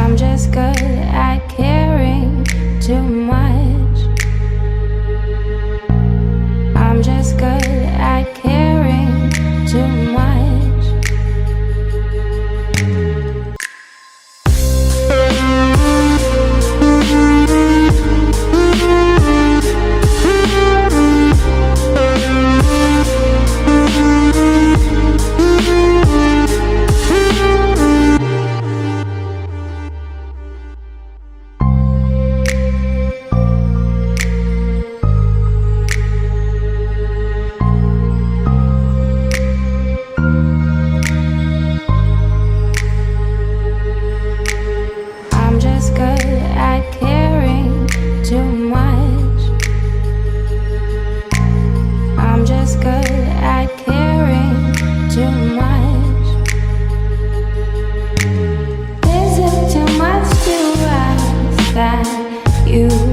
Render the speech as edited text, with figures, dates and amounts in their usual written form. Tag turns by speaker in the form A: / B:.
A: I'm just good at caring too much. I'm just good at caring too much. You